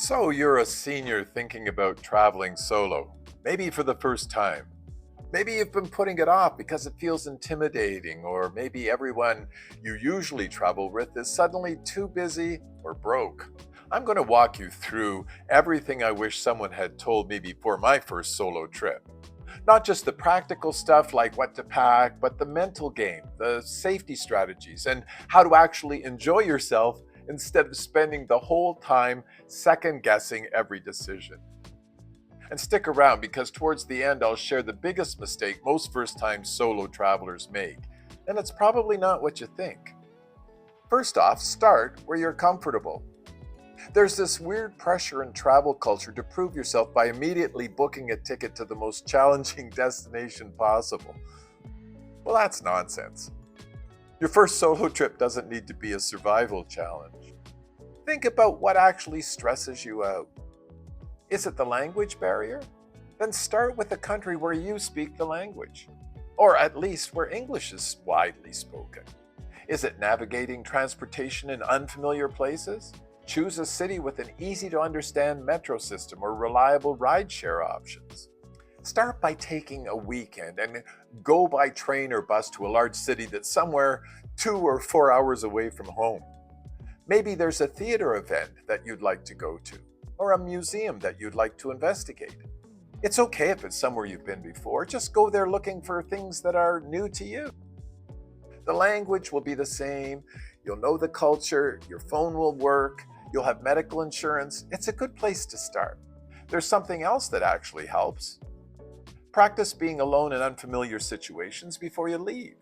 So you're a senior thinking about traveling solo, maybe for the first time. Maybe you've been putting it off because it feels intimidating, or maybe everyone you usually travel with is suddenly too busy or broke. I'm going to walk you through everything I wish someone had told me before my first solo trip. Not just the practical stuff like what to pack, but the mental game, the safety strategies, and how to actually enjoy yourself instead of spending the whole time second guessing every decision. And stick around because towards the end, I'll share the biggest mistake most first time solo travelers make. And it's probably not what you think. First off, start where you're comfortable. There's this weird pressure in travel culture to prove yourself by immediately booking a ticket to the most challenging destination possible. Well, that's nonsense. Your first solo trip doesn't need to be a survival challenge. Think about what actually stresses you out. Is it the language barrier? Then start with a country where you speak the language, or at least where English is widely spoken. Is it navigating transportation in unfamiliar places? Choose a city with an easy to understand metro system or reliable rideshare options. Start by taking a weekend and go by train or bus to a large city that's somewhere 2 or 4 hours away from home. Maybe there's a theater event that you'd like to go to, or a museum that you'd like to investigate. It's okay if it's somewhere you've been before, just go there looking for things that are new to you. The language will be the same, you'll know the culture, your phone will work, you'll have medical insurance. It's a good place to start. There's something else that actually helps. Practice being alone in unfamiliar situations before you leave.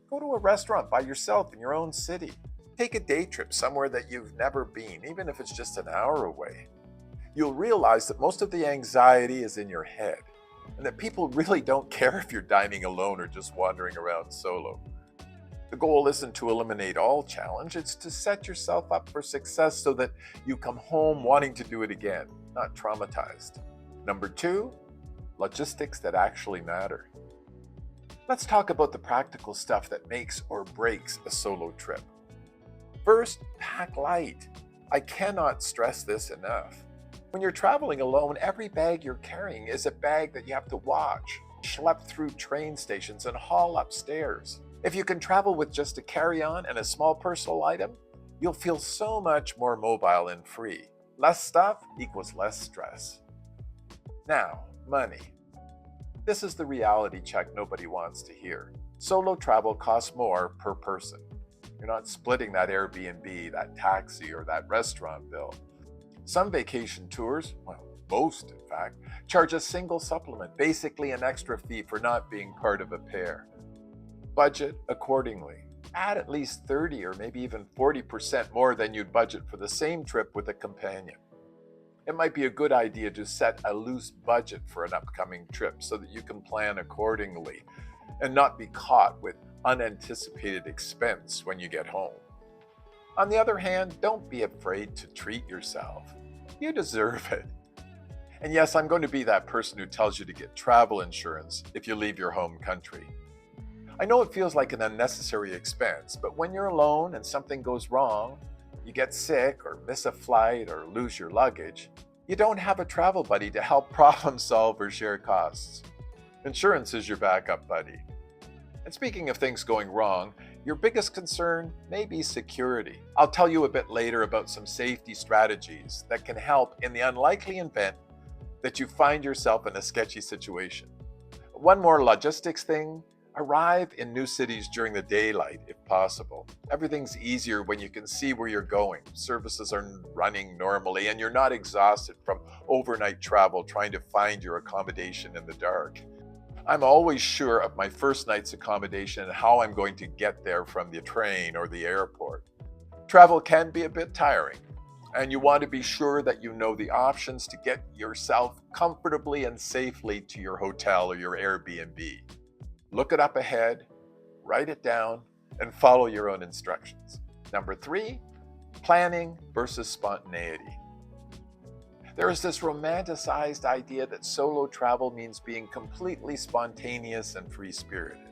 Go to a restaurant by yourself in your own city. Take a day trip somewhere that you've never been, even if it's just an hour away. You'll realize that most of the anxiety is in your head, and that people really don't care if you're dining alone or just wandering around solo. The goal isn't to eliminate all challenge, it's to set yourself up for success so that you come home wanting to do it again, not traumatized. Number two, logistics that actually matter. Let's talk about the practical stuff that makes or breaks a solo trip. First, pack light. I cannot stress this enough. When you're traveling alone, every bag you're carrying is a bag that you have to watch, schlep through train stations, and haul upstairs. If you can travel with just a carry-on and a small personal item, you'll feel so much more mobile and free. Less stuff equals less stress. Now, money. This is the reality check nobody wants to hear. Solo travel costs more per person. You're not splitting that Airbnb, that taxi, or that restaurant bill. Some vacation tours, well, most in fact, charge a single supplement, basically an extra fee for not being part of a pair. Budget accordingly. Add at least 30 or maybe even 40% more than you'd budget for the same trip with a companion. It might be a good idea to set a loose budget for an upcoming trip so that you can plan accordingly and not be caught with unanticipated expense when you get home. On the other hand, don't be afraid to treat yourself. You deserve it. And yes, I'm going to be that person who tells you to get travel insurance if you leave your home country. I know it feels like an unnecessary expense, but when you're alone and something goes wrong, you get sick or miss a flight or lose your luggage, you don't have a travel buddy to help problem solve or share costs. Insurance is your backup buddy. And speaking of things going wrong, your biggest concern may be security. I'll tell you a bit later about some safety strategies that can help in the unlikely event that you find yourself in a sketchy situation. One more logistics thing. Arrive in new cities during the daylight if possible. Everything's easier when you can see where you're going. Services are running normally and you're not exhausted from overnight travel trying to find your accommodation in the dark. I'm always sure of my first night's accommodation and how I'm going to get there from the train or the airport. Travel can be a bit tiring, and you want to be sure that you know the options to get yourself comfortably and safely to your hotel or your Airbnb. Look it up ahead, write it down, and follow your own instructions. Number three, planning versus spontaneity. There is this romanticized idea that solo travel means being completely spontaneous and free-spirited.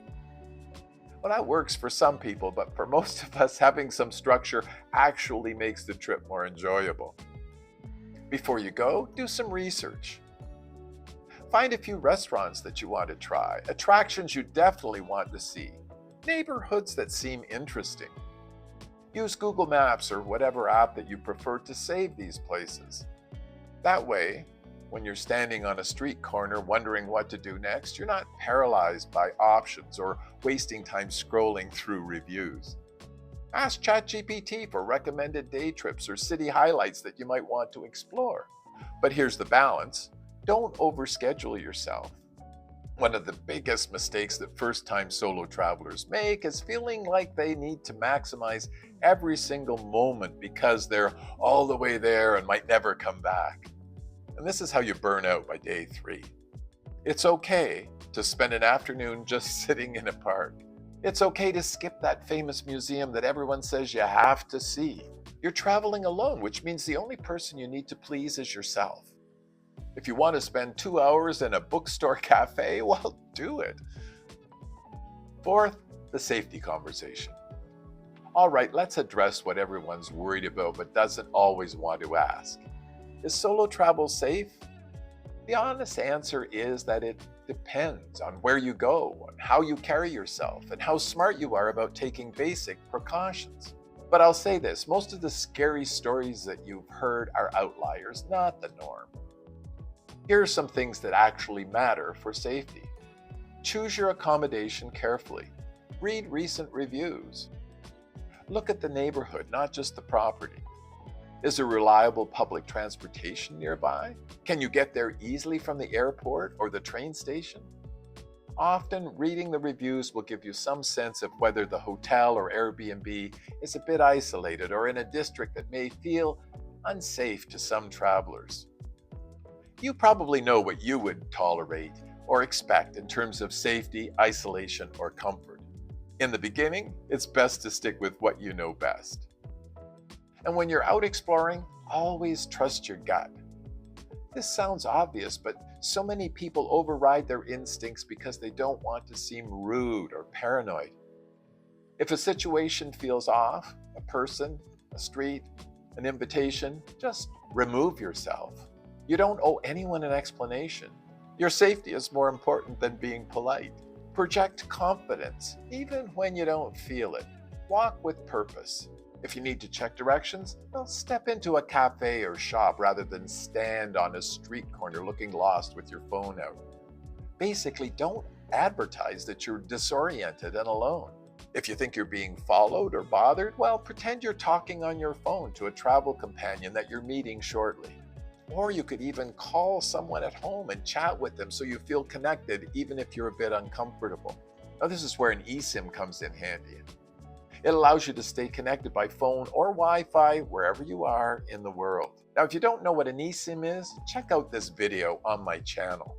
Well, that works for some people, but for most of us, having some structure actually makes the trip more enjoyable. Before you go, do some research. Find a few restaurants that you want to try, attractions you definitely want to see, neighborhoods that seem interesting. Use Google Maps or whatever app that you prefer to save these places. That way, when you're standing on a street corner wondering what to do next, you're not paralyzed by options or wasting time scrolling through reviews. Ask ChatGPT for recommended day trips or city highlights that you might want to explore. But here's the balance. Don't overschedule yourself. One of the biggest mistakes that first-time solo travelers make is feeling like they need to maximize every single moment because they're all the way there and might never come back. And this is how you burn out by day 3. It's okay to spend an afternoon just sitting in a park. It's okay to skip that famous museum that everyone says you have to see. You're traveling alone, which means the only person you need to please is yourself. If you want to spend 2 hours in a bookstore cafe, well, do it. Fourth, the safety conversation. All right, let's address what everyone's worried about but doesn't always want to ask. Is solo travel safe? The honest answer is that it depends on where you go, on how you carry yourself, and how smart you are about taking basic precautions. But I'll say this, most of the scary stories that you've heard are outliers, not the norm. Here are some things that actually matter for safety. Choose your accommodation carefully. Read recent reviews. Look at the neighborhood, not just the property. Is there reliable public transportation nearby? Can you get there easily from the airport or the train station? Often, reading the reviews will give you some sense of whether the hotel or Airbnb is a bit isolated or in a district that may feel unsafe to some travelers. You probably know what you would tolerate or expect in terms of safety, isolation, or comfort. In the beginning, it's best to stick with what you know best. And when you're out exploring, always trust your gut. This sounds obvious, but so many people override their instincts because they don't want to seem rude or paranoid. If a situation feels off, a person, a street, an invitation, just remove yourself. You don't owe anyone an explanation. Your safety is more important than being polite. Project confidence, even when you don't feel it. Walk with purpose. If you need to check directions, well, step into a cafe or shop rather than stand on a street corner looking lost with your phone out. Basically, don't advertise that you're disoriented and alone. If you think you're being followed or bothered, well, pretend you're talking on your phone to a travel companion that you're meeting shortly. Or you could even call someone at home and chat with them so you feel connected even if you're a bit uncomfortable. Now, this is where an eSIM comes in handy. It allows you to stay connected by phone or Wi-Fi wherever you are in the world. Now, if you don't know what an eSIM is, check out this video on my channel.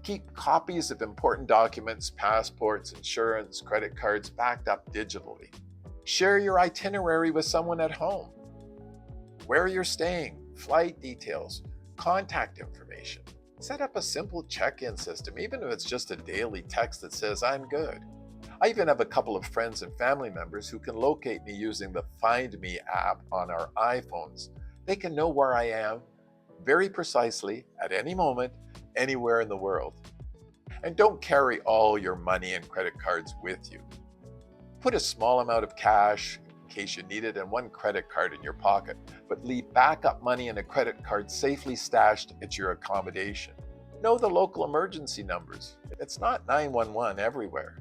Keep copies of important documents, passports, insurance, credit cards backed up digitally. Share your itinerary with someone at home. Where you're staying, flight details, contact information. Set up a simple check-in system, even if it's just a daily text that says, "I'm good." I even have a couple of friends and family members who can locate me using the Find Me app on our iPhones. They can know where I am very precisely at any moment, anywhere in the world. And don't carry all your money and credit cards with you. Put a small amount of cash in case you need it and one credit card in your pocket, but leave backup money and a credit card safely stashed at your accommodation. Know the local emergency numbers. It's not 911 everywhere.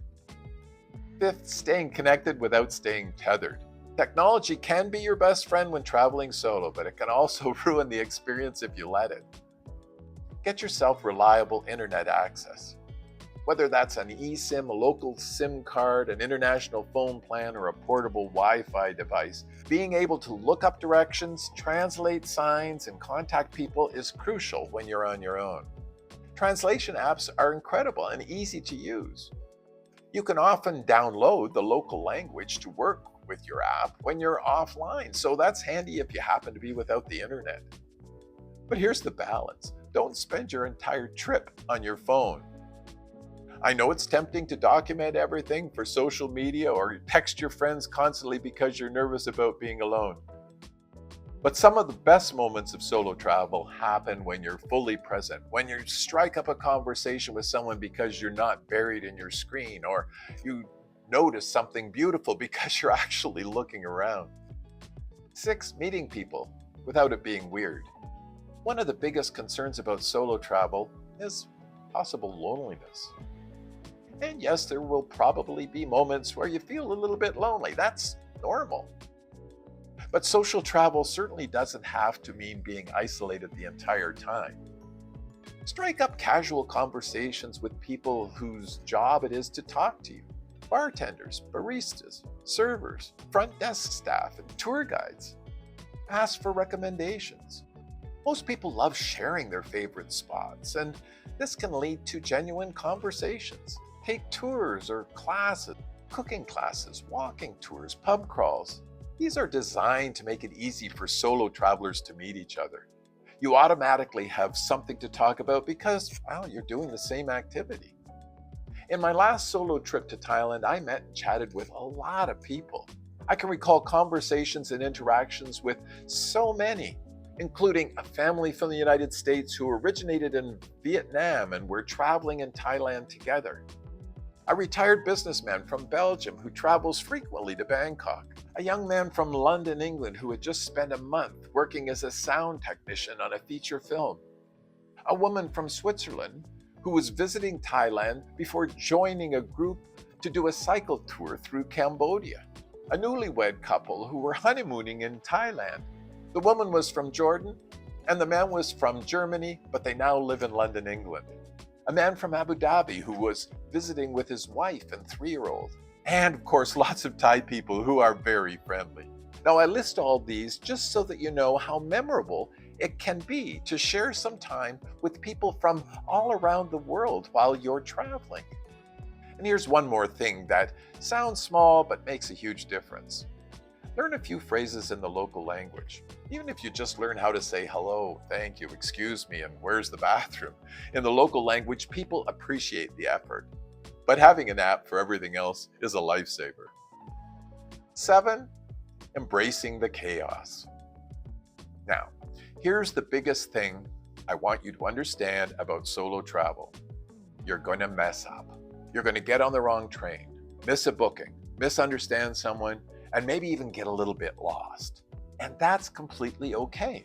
Fifth, staying connected without staying tethered. Technology can be your best friend when traveling solo, but it can also ruin the experience if you let it. Get yourself reliable internet access. Whether that's an eSIM, a local SIM card, an international phone plan, or a portable Wi-Fi device, being able to look up directions, translate signs, and contact people is crucial when you're on your own. Translation apps are incredible and easy to use. You can often download the local language to work with your app when you're offline, so that's handy if you happen to be without the internet. But here's the balance. Don't spend your entire trip on your phone. I know it's tempting to document everything for social media or text your friends constantly because you're nervous about being alone. But some of the best moments of solo travel happen when you're fully present, when you strike up a conversation with someone because you're not buried in your screen, or you notice something beautiful because you're actually looking around. 6, meeting people without it being weird. One of the biggest concerns about solo travel is possible loneliness. And yes, there will probably be moments where you feel a little bit lonely. That's normal. But social travel certainly doesn't have to mean being isolated the entire time. Strike up casual conversations with people whose job it is to talk to you. Bartenders, baristas, servers, front desk staff, and tour guides. Ask for recommendations. Most people love sharing their favorite spots, and this can lead to genuine conversations. Take tours or classes, cooking classes, walking tours, pub crawls. These are designed to make it easy for solo travelers to meet each other. You automatically have something to talk about because, well, you're doing the same activity. In my last solo trip to Thailand, I met and chatted with a lot of people. I can recall conversations and interactions with so many, including a family from the United States who originated in Vietnam and were traveling in Thailand together. A retired businessman from Belgium who travels frequently to Bangkok. A young man from London, England, who had just spent a month working as a sound technician on a feature film. A woman from Switzerland who was visiting Thailand before joining a group to do a cycle tour through Cambodia. A newlywed couple who were honeymooning in Thailand. The woman was from Jordan and the man was from Germany, but they now live in London, England. A man from Abu Dhabi who was visiting with his wife and 3-year-old. And of course, lots of Thai people who are very friendly. Now, I list all these just so that you know how memorable it can be to share some time with people from all around the world while you're traveling. And here's one more thing that sounds small but makes a huge difference. Learn a few phrases in the local language. Even if you just learn how to say hello, thank you, excuse me, and where's the bathroom in the local language, people appreciate the effort. But having an app for everything else is a lifesaver. 7, embracing the chaos. Now, here's the biggest thing I want you to understand about solo travel. You're going to mess up. You're going to get on the wrong train, miss a booking, misunderstand someone, and maybe even get a little bit lost. And that's completely okay.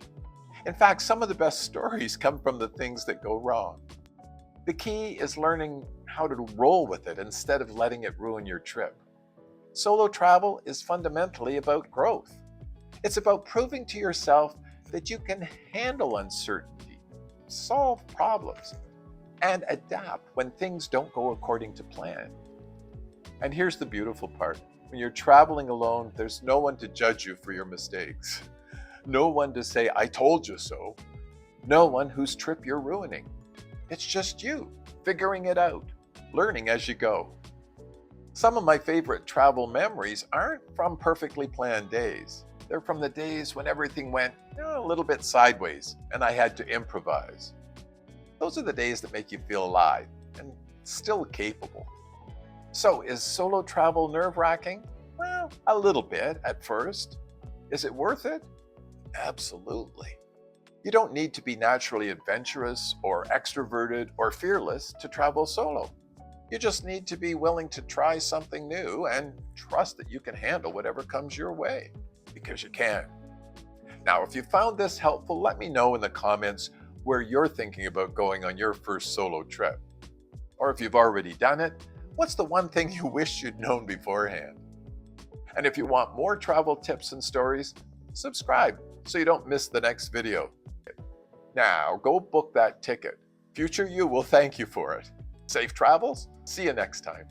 In fact, some of the best stories come from the things that go wrong. The key is learning how to roll with it instead of letting it ruin your trip. Solo travel is fundamentally about growth. It's about proving to yourself that you can handle uncertainty, solve problems, and adapt when things don't go according to plan. And here's the beautiful part. When you're traveling alone, there's no one to judge you for your mistakes. No one to say, I told you so. No one whose trip you're ruining. It's just you, figuring it out, learning as you go. Some of my favorite travel memories aren't from perfectly planned days. They're from the days when everything went a little bit sideways and I had to improvise. Those are the days that make you feel alive and still capable. So, is solo travel nerve-wracking? Well, a little bit at first. Is it worth it? Absolutely. You don't need to be naturally adventurous or extroverted or fearless to travel solo. You just need to be willing to try something new and trust that you can handle whatever comes your way, because you can. Now, if you found this helpful, let me know in the comments where you're thinking about going on your first solo trip. Or if you've already done it, what's the one thing you wish you'd known beforehand? And if you want more travel tips and stories, subscribe so you don't miss the next video. Now, go book that ticket. Future you will thank you for it. Safe travels. See you next time.